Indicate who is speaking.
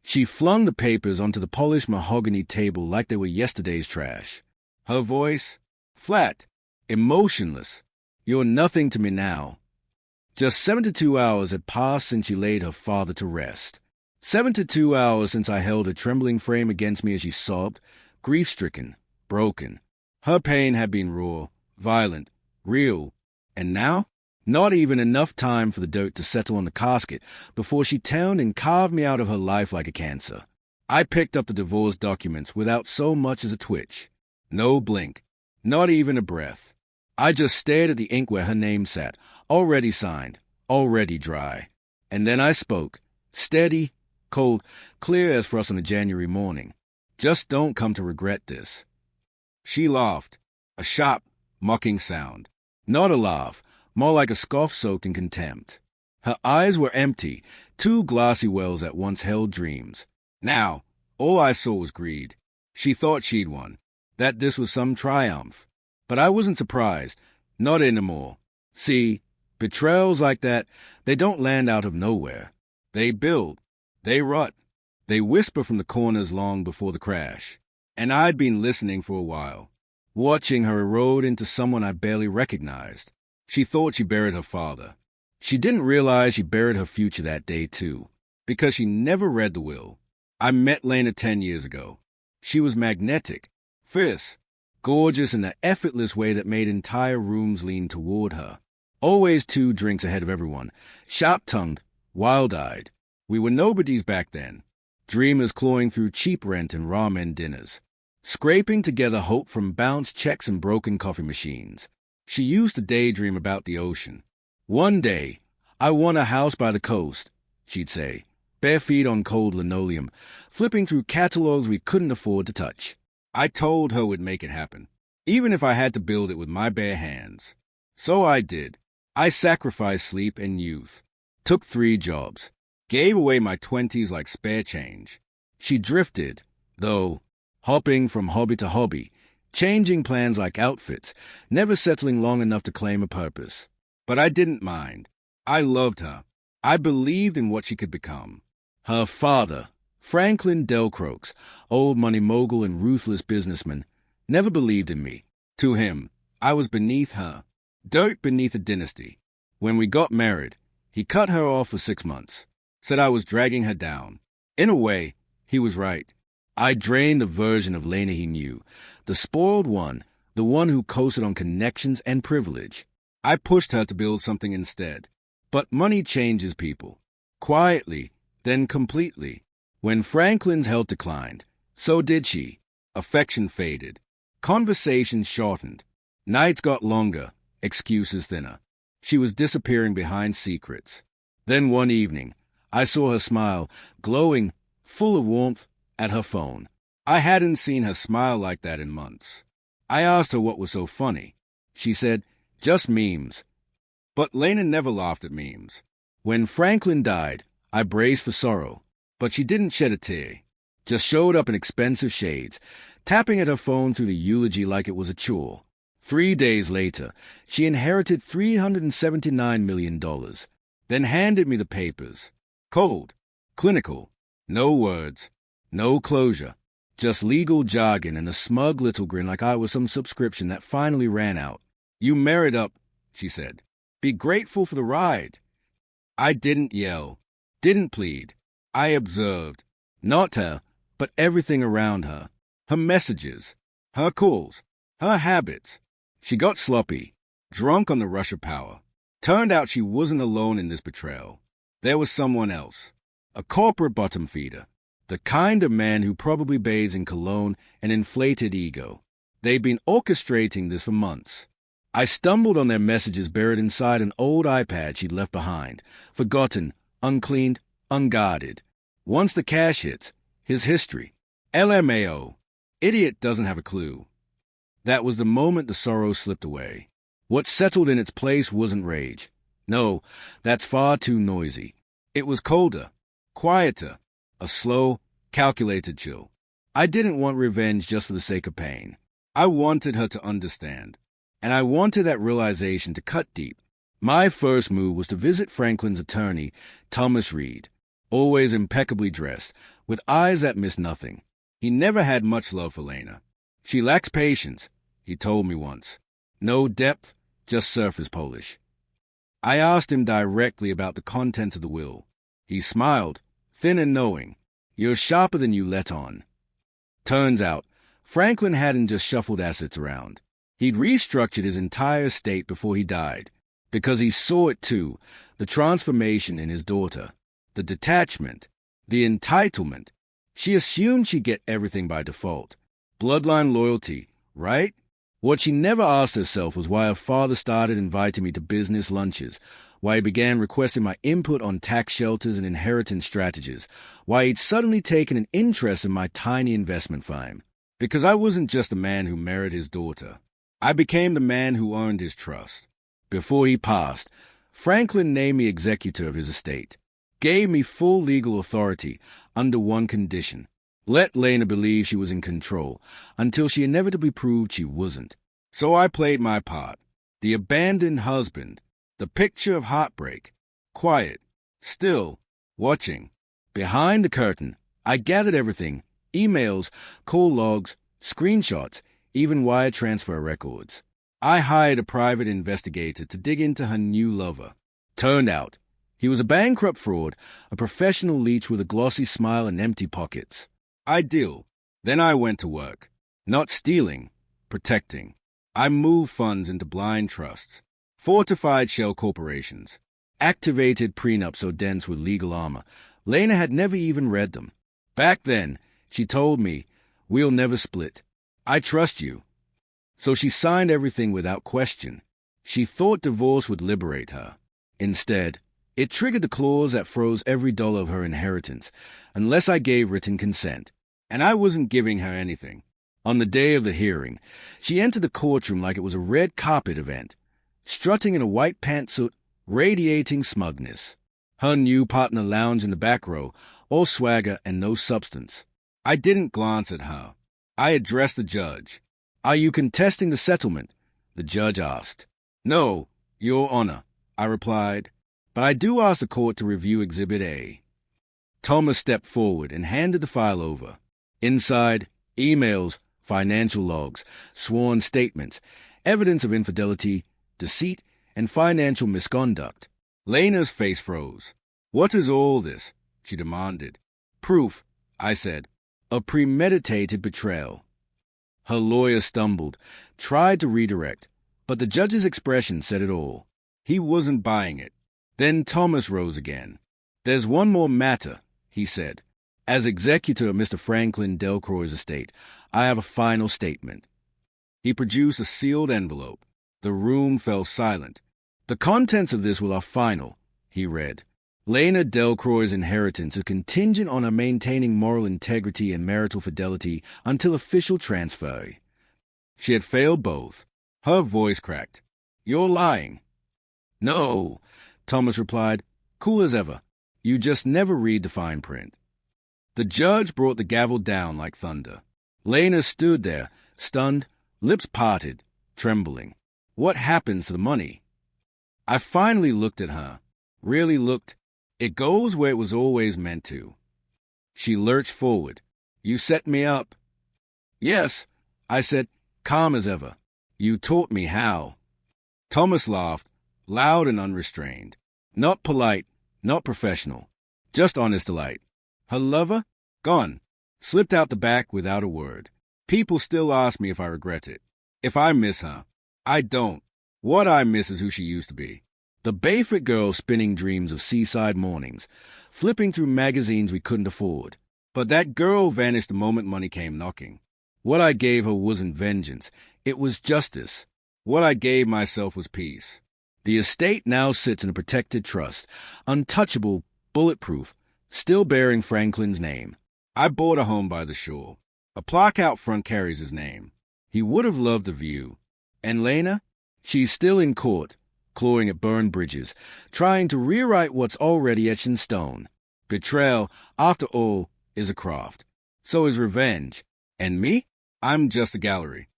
Speaker 1: She flung the papers onto the polished mahogany table like they were yesterday's trash. Her voice, flat, emotionless. "You're nothing to me now." Just 72 hours had passed since she laid her father to rest. 72 hours since I held her trembling frame against me as she sobbed, grief-stricken, broken. Her pain had been raw, violent, real, and now? Not even enough time for the dirt to settle on the casket before she turned and carved me out of her life like a cancer. I picked up the divorce documents without so much as a twitch. No blink, not even a breath. I just stared at the ink where her name sat, already signed, already dry. And then I spoke, steady, cold, clear as frost on a January morning. "Just don't come to regret this." She laughed, a sharp, mocking sound. Not a laugh, more like a scoff soaked in contempt. Her eyes were empty, two glassy wells that once held dreams. Now, all I saw was greed. She thought she'd won, that this was some triumph. But I wasn't surprised, not anymore. See, betrayals like that, they don't land out of nowhere. They build, they rot, they whisper from the corners long before the crash. And I'd been listening for a while, watching her erode into someone I barely recognized. She thought she buried her father. She didn't realize she buried her future that day, too, because she never read the will. I met Lena 10 years ago. She was magnetic, fierce, gorgeous in an effortless way that made entire rooms lean toward her. Always 2 drinks ahead of everyone, sharp-tongued, wild-eyed. We were nobodies back then, dreamers clawing through cheap rent and ramen dinners, scraping together hope from bounced checks and broken coffee machines. She used to daydream about the ocean. "One day, I want a house by the coast," she'd say, bare feet on cold linoleum, flipping through catalogs we couldn't afford to touch. I told her we'd make it happen, even if I had to build it with my bare hands. So I did. I sacrificed sleep and youth, took 3 jobs, gave away my 20s like spare change. She drifted, though, hopping from hobby to hobby, changing plans like outfits, never settling long enough to claim a purpose. But I didn't mind. I loved her. I believed in what she could become. Her father, Franklin Delcroix, old money mogul and ruthless businessman, never believed in me. To him, I was beneath her, dirt beneath a dynasty. When we got married, he cut her off for 6 months, said I was dragging her down. In a way, he was right. I drained the version of Lena he knew, the spoiled one, the one who coasted on connections and privilege. I pushed her to build something instead. But money changes people. Quietly, then completely. When Franklin's health declined, so did she. Affection faded. Conversations shortened. Nights got longer, excuses thinner. She was disappearing behind secrets. Then one evening, I saw her smile, glowing, full of warmth, at her phone. I hadn't seen her smile like that in months. I asked her what was so funny. She said, "Just memes." But Lena never laughed at memes. When Franklin died, I braced for sorrow, but she didn't shed a tear, just showed up in expensive shades, tapping at her phone through the eulogy like it was a chore. 3 days later, she inherited $379 million, then handed me the papers. Cold, clinical, no words, no closure, just legal jargon and a smug little grin like I was some subscription that finally ran out. "You married up," she said. "Be grateful for the ride." I didn't yell, didn't plead. I observed, not her, but everything around her. Her messages, her calls, her habits. She got sloppy, drunk on the rush of power. Turned out she wasn't alone in this betrayal. There was someone else, a corporate bottom feeder, the kind of man who probably bathes in cologne and inflated ego. They'd been orchestrating this for months. I stumbled on their messages buried inside an old iPad she'd left behind, forgotten, uncleaned, unguarded. Once the cash hits, his history. LMAO. Idiot doesn't have a clue. That was the moment the sorrow slipped away. What settled in its place wasn't rage. No, that's far too noisy. It was colder, quieter, a slow, calculated chill. I didn't want revenge just for the sake of pain. I wanted her to understand. And I wanted that realization to cut deep. My first move was to visit Franklin's attorney, Thomas Reed. always impeccably dressed, with eyes that miss nothing. He never had much love for Lena. She lacks patience, he told me once. No depth, just surface polish. I asked him directly about the contents of the will. He smiled, thin and knowing. You're sharper than you let on. Turns out, Franklin hadn't just shuffled assets around. He'd restructured his entire estate before he died, because he saw it too, the transformation in his daughter, the detachment, the entitlement. She assumed she'd get everything by default. Bloodline loyalty, right? What she never asked herself was why her father started inviting me to business lunches, why he began requesting my input on tax shelters and inheritance strategies, why he'd suddenly taken an interest in my tiny investment firm. Because I wasn't just the man who married his daughter. I became the man who earned his trust. Before he passed, Franklin named me executor of his estate, gave me full legal authority under one condition. Let Lena believe she was in control until she inevitably proved she wasn't. So I played my part. The abandoned husband, the picture of heartbreak, quiet, still, watching. Behind the curtain, I gathered everything, emails, call logs, screenshots, even wire transfer records. I hired a private investigator to dig into her new lover. Turned out, he was a bankrupt fraud, a professional leech with a glossy smile and empty pockets. Ideal. Then I went to work. Not stealing, protecting. I moved funds into blind trusts, fortified shell corporations, activated prenups so dense with legal armor. Lena had never even read them. Back then, she told me, "We'll never split. I trust you." So she signed everything without question. She thought divorce would liberate her. Instead, it triggered the clause that froze every dollar of her inheritance, unless I gave written consent. And I wasn't giving her anything. On the day of the hearing, she entered the courtroom like it was a red carpet event, strutting in a white pantsuit, radiating smugness. Her new partner lounged in the back row, all swagger and no substance. I didn't glance at her. I addressed the judge. "Are you contesting the settlement?" the judge asked. "No, Your Honor," I replied, "but I do ask the court to review Exhibit A." Thomas stepped forward and handed the file over. Inside, emails, financial logs, sworn statements, evidence of infidelity, deceit, and financial misconduct. Lena's face froze. "What is all this?" she demanded. "Proof," I said, "of premeditated betrayal." Her lawyer stumbled, tried to redirect, but the judge's expression said it all. He wasn't buying it. Then Thomas rose again. "There's one more matter," he said. "As executor of Mr. Franklin Delcroix's estate, I have a final statement." He produced a sealed envelope. The room fell silent. "The contents of this will are final," he read. "Lena Delcroix's inheritance is contingent on her maintaining moral integrity and marital fidelity until official transfer." She had failed both. Her voice cracked. "You're lying." "No," Thomas replied, cool as ever. "You just never read the fine print." The judge brought the gavel down like thunder. Lena stood there, stunned, lips parted, trembling. What happens to the money? I finally looked at her. Really looked. It goes where it was always meant to. She lurched forward. "You set me up." "Yes," I said, calm as ever. "You taught me how." Thomas laughed, loud and unrestrained. Not polite, not professional, just honest delight. Her lover? Gone. Slipped out the back without a word. People still ask me if I regret it. If I miss her. I don't. What I miss is who she used to be. The Bayford girl spinning dreams of seaside mornings, flipping through magazines we couldn't afford. But that girl vanished the moment money came knocking. What I gave her wasn't vengeance. It was justice. What I gave myself was peace. The estate now sits in a protected trust, untouchable, bulletproof, still bearing Franklin's name. I bought a home by the shore. A plaque out front carries his name. He would have loved the view. And Lena? She's still in court, clawing at burned bridges, trying to rewrite what's already etched in stone. Betrayal, after all, is a craft. So is revenge. And me? I'm just a gallery.